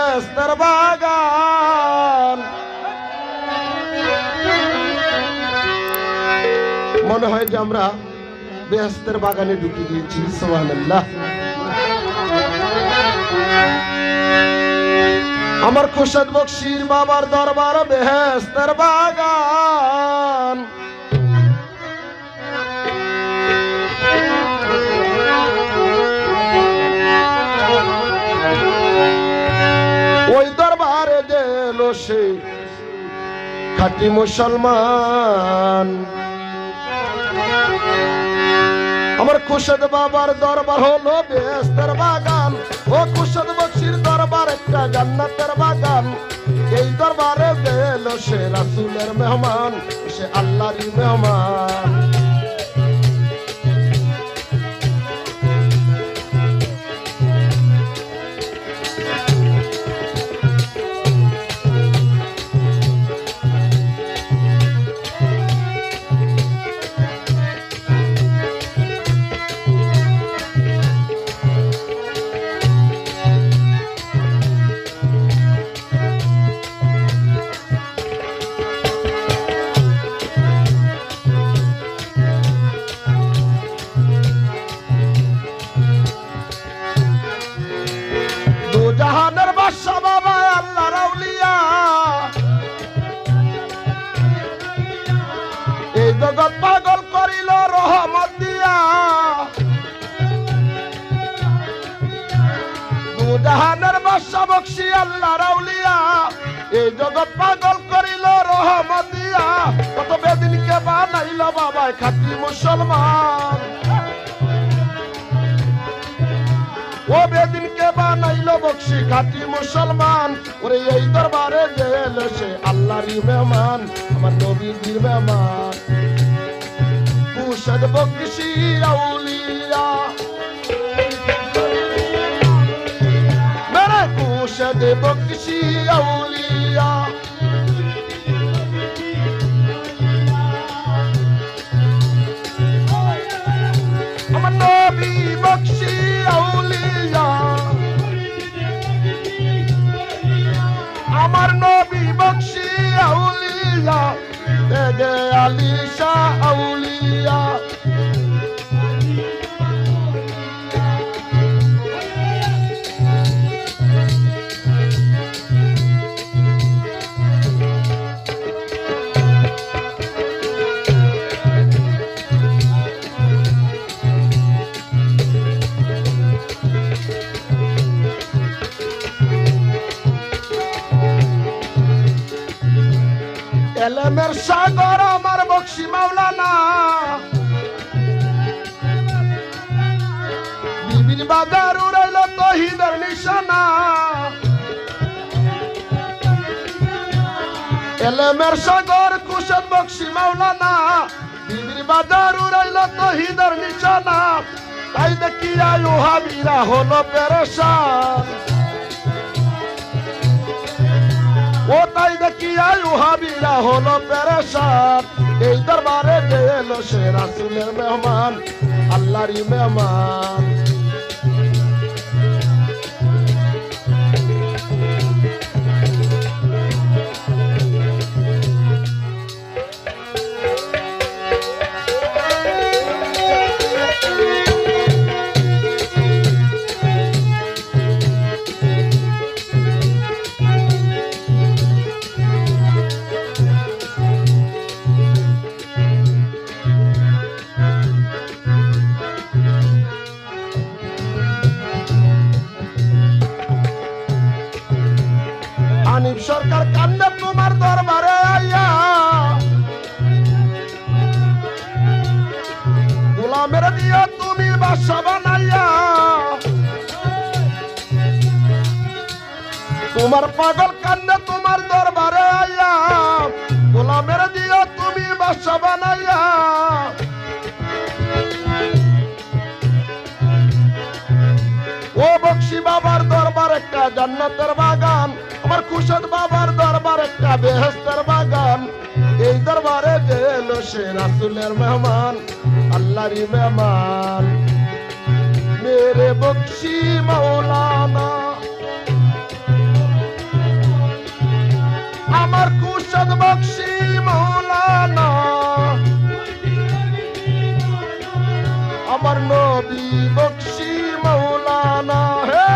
বেহেশতের বাগান। মনে হয় যে আমরা বেহেশতের বাগানে ঢুকে গিয়েছি। সুবহানাল্লাহ। আমার খুরশেদ বক্সির বাবার দরবার বেহেশতের বাগান। ওই দরবারে গেল সে খাঁটি মুসলমান। আমার খুরশেদ বাবার দরবার হলো বেহেশতের বাগান। ও খুরশেদ বক্সির দরবার একটা জান্নাতের বাগান। এই দরবারে গেল সে রাসূলের মেহমান, সে আল্লাহরই মেহমান। জাহানের বাদশা বাবা আল্লাহর আউলিয়া, এই জগৎ পাগল করিল রহমত দিয়া। দু জাহানের বাদশা বক্সি আল্লাহর আউলিয়া, এই জগৎ পাগল করিল রহমত দিয়া। কত বেদিনকে বানাইল বাবা খাঁটি মুসলমান। ও বেদিনকে বানাইল বক্সি খাঁটি মুসলমান। ওরে এই দরবারে গেল সে আল্লাহরই মেহমান, আমার নবীজির মেহমান। খুরশেদ বক্সি আউলিয়া, মেরে খুরশেদ বক্সি আউলিয়া। আমার নবী বক্সি আউলিয়া, আমার নবী বক্সি আউলিয়া। তেগে আলী শাহ আউলিয়া, এলেমের সাগর আমার বক্সি মাওলানা। বিবির বাজার উড়াইল তহিদের নিশানা। এলেমের সাগর খুরশেদ বক্সি মাওলানা, বিবির বাজার উড়াইল তহিদের নিশানা। তাই দেখিয়া ওহাবীরা হলো পেরেশান। ও তাই দেখিয়া ওহাবীরা হলো পেরেশান। এই দরবারে গেল সে রাসূলের মেহমান, আল্লাহরই মেহমান। হানিফ সরকার কান্দে তোমার দরবারে আইয়া। গোলামের দিয়া তুমি বাদশা বানাইয়া। তোমার পাগল কান্দে তোমার দরবারে আইয়া। গোলামের দিয়া তুমি বাদশা বানাইয়া। ও বক্সি বাবার দরবার একটা জান্নাতের বাগান। আমার খুরশেদ বাবার দরবার একটা বেহেশতের বাগান। এই দরবারে গেল সে রাসূলের মেহমান, আল্লাহরই মেহমান। মেরে বক্সি মাওলানা, मोहम्मदी बख्शी मौलाना है